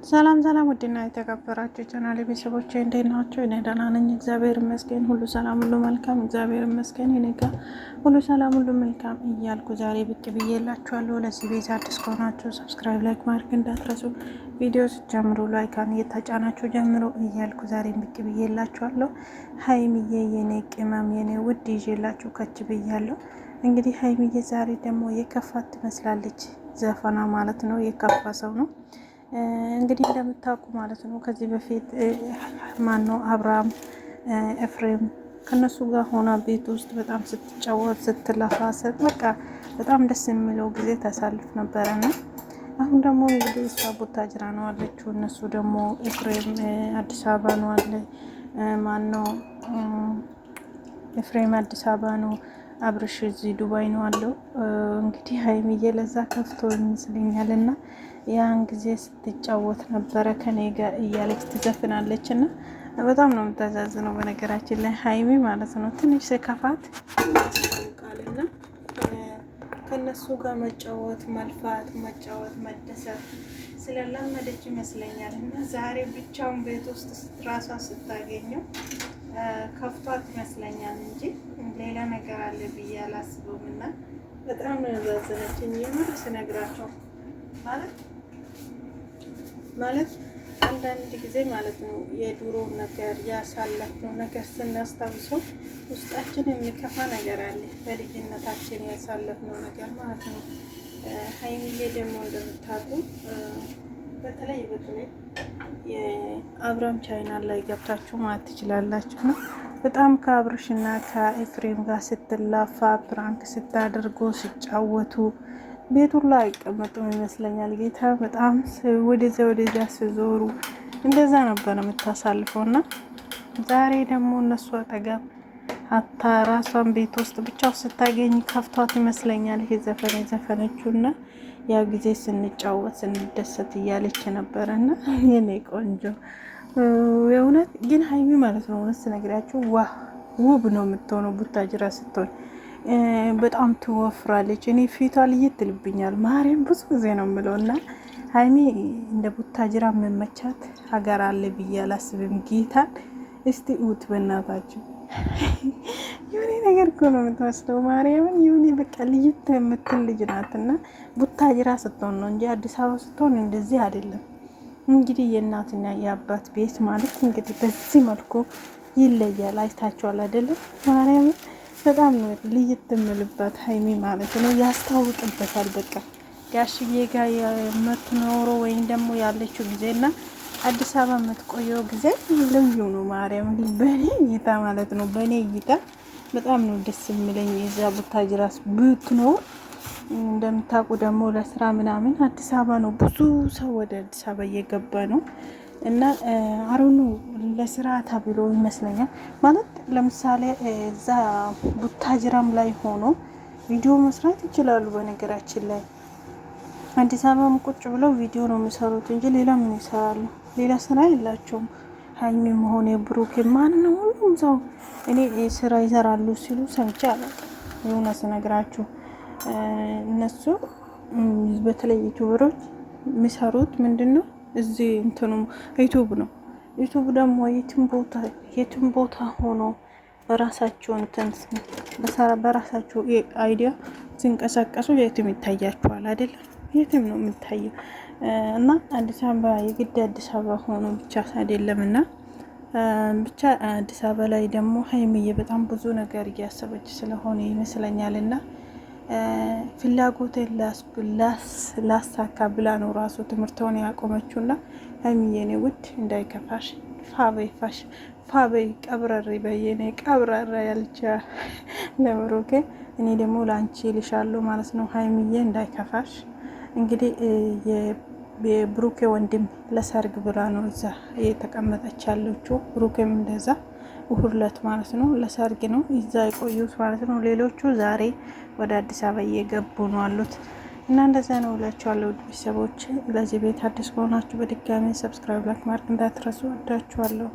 ሰላም ሰላም፣ ውድና የተከበራችሁ ቻናሌ ቤተሰቦቼ እንዴት ናቸው? እኔ ደህና ነኝ፣ እግዚአብሔር ይመስገን። ሁሉ ሰላም፣ ሁሉ መልካም፣ እግዚአብሔር ይመስገን። እኔ ጋር ሁሉ ሰላም፣ ሁሉ መልካም እያልኩ ዛሬ ብቅ ብዬላችኋለሁ። ለዚህ ቤት አዲስ ከሆናችሁ ሰብስክራይብ፣ ላይክ ማድረግ እንዳትረሱ። ቪዲዮ ስትጀምሩ ላይካን እየተጫናችሁ ጀምሮ እያልኩ ዛሬ ብቅ ብዬላችኋለሁ። ሀይሚዬ የኔ ቅመም የኔ ውድ ይዤላችሁ ከች ብያለሁ። እንግዲህ ሀይሚዬ ዛሬ ደግሞ የከፋት ትመስላለች። ዘፈና ማለት ነው፣ የከፋ ሰው ነው እንግዲህ እንደምታውቁ ማለት ነው። ከዚህ በፊት ማነው አብርሃም ኤፍሬም ከነሱ ጋር ሆና ቤት ውስጥ በጣም ስትጫወት ስትለፋ በቃ በጣም ደስ የሚለው ጊዜ ታሳልፍ ነበረና አሁን ደግሞ እንግዲህ እሷ ቡታጅራ ነው አለችው፣ እነሱ ደግሞ ኤፍሬም አዲስ አበባ ነው አለ። ማነው ኤፍሬም አዲስ አበባ ነው፣ አብርሽ እዚህ ዱባይ ነው አለው። እንግዲህ ሀይሚዬ ለዛ ከፍቶ ይመስለኛል እና ያን ጊዜ ስትጫወት ነበረ ከኔ ጋር እያለች ትዘፍናለች እና በጣም ነው የምታዛዝነው። በነገራችን ላይ ሀይሚ ማለት ነው ትንሽ ስከፋት ቃልና ከነሱ ጋር መጫወት መልፋት መጫወት መደሰት ስለለመደች ይመስለኛል እና ዛሬ ብቻውን ቤት ውስጥ ራሷ ስታገኘው ከፍቷት ይመስለኛል እንጂ ሌላ ነገር አለ ብዬ አላስበውም። እና በጣም ነው ያዛዘነችኝ የምር ስነግራቸው ማለት አንዳንድ ጊዜ ማለት ነው የድሮ ነገር ያሳለፍነው ነገር ስናስታውሰው ውስጣችን የሚከፋ ነገር አለ። በልጅነታችን ያሳለፍነው ነገር ማለት ነው። ሀይሚዬ ደግሞ እንደምታውቁ በተለይ የአብርሃም ቻይናል ላይ ገብታችሁ ማለት ትችላላችሁ ነው። በጣም ከአብርሽና ከኤፍሬም ጋር ስትላፋ ፕራንክ ስታደርጎ ሲጫወቱ ቤቱን ላይ አይቀመጡም ይመስለኛል። ጌታ በጣም ወደዚያ ሲዞሩ እንደዛ ነበር የምታሳልፈው እና ዛሬ ደግሞ እነሱ አጠገብ ሀታ ራሷን ቤት ውስጥ ብቻው ስታገኝ ከፍቷት ይመስለኛል። ይሄ ዘፈን የዘፈነችው እና ያ ጊዜ ስንጫወት ስንደሰት እያለች ነበረ እና የኔ ቆንጆ የእውነት ግን ሀይሚ ማለት ነው እውነት ስነግራችሁ ውብ ነው የምትሆነው ቡታጅራ ስትሆን በጣም ትወፍራለች። እኔ ፊቷ ልይት ትልብኛል። ማርያም ብዙ ጊዜ ነው የምለው እና ሀይሚ እንደ ቡታጅራ መመቻት ሀገር አለ ብዬ አላስብም። ጌታን እስቲ ውት በእናታችሁ የሆነ ነገር እኮ ነው የምትመስለው። ማርያምን የሆነ በቃ ልይት የምትል ልጅ ናት እና ቡታጅራ ስትሆን ነው እንጂ አዲስ አበባ ስትሆን እንደዚህ አይደለም። እንግዲህ የእናትና የአባት ቤት ማለት እንግዲህ በዚህ መልኩ ይለያል። አይታችኋል አይደለም? ማርያምን በጣም ነው ልይት የምልባት ሀይሚ ማለት ነው። ያስታውቅበታል። በቃ ጋሽዬ ጋር የምትኖረው ወይም ደግሞ ያለችው ጊዜና አዲስ አበባ የምትቆየው ጊዜ ልዩ ነው። ማርያም በእኔ እይታ ማለት ነው። በእኔ እይታ በጣም ነው ደስ የሚለኝ የዛ ቡታጅራስ ብትኖር። እንደምታውቁ ደግሞ ለስራ ምናምን አዲስ አበባ ነው ብዙ ሰው ወደ አዲስ አበባ እየገባ ነው እና አሩኑ ለስራ ተብሎ ይመስለኛል ማለት ለምሳሌ እዛ ቡታጅራም ላይ ሆኖ ቪዲዮ መስራት ይችላሉ። በነገራችን ላይ አዲስ አበባም ቁጭ ብለው ቪዲዮ ነው የሚሰሩት እንጂ ሌላ ምን ይሰራሉ? ሌላ ስራ የላቸውም። ሀይሚም ሆነ ብሩክ ማንንም ሁሉም ሰው እኔ ስራ ይሰራሉ ሲሉ ሰምቼ አላውቅም። የሆነ ስነግራችሁ እነሱ በተለይ ዩቲዩበሮች የሚሰሩት ምንድነው እዚህ እንትኑ ዩቲዩብ ነው። ዩቲዩብ ደግሞ የትም ቦታ ሆኖ በራሳቸው እንትን በራሳቸው አይዲያ ሲንቀሳቀሱ የትም ይታያቸዋል አይደለም? የትም ነው የሚታየው እና አዲስ አበባ የግድ አዲስ አበባ ሆኖ ብቻ አይደለም እና ብቻ አዲስ አበባ ላይ ደግሞ ሀይሚዬ በጣም ብዙ ነገር እያሰበች ስለሆነ ይመስለኛል እና ፍላጎቴን ላሳካ ብላ ነው ራሱ ትምህርቷን ያቆመችውና ሀይሚዬ ውድ እንዳይከፋሽ ፋበይ ቀብረሪ በየኔ ቀብረራ ያልቻ ለብሩኬ እኔ ደግሞ ላንቺ ልሻለሁ ማለት ነው። ሀይሚዬ እንዳይከፋሽ። እንግዲህ የብሩኬ ወንድም ለሰርግ ብላ ነው እዛ የተቀመጠች ያለችው። ብሩኬም እንደዛ ሁለት ማለት ነው ለሰርግ ነው እዛ የቆዩት ማለት ነው። ሌሎቹ ዛሬ ወደ አዲስ አበባ እየገቡ ነው አሉት እና እንደዛ ነው እላችኋለሁ። ውድ ቤተሰቦች ለዚህ ቤት አዲስ ከሆናችሁ በድጋሚ ሰብስክራይብ ላይክ ማድረግ እንዳትረሱ። ወዳችኋለሁ።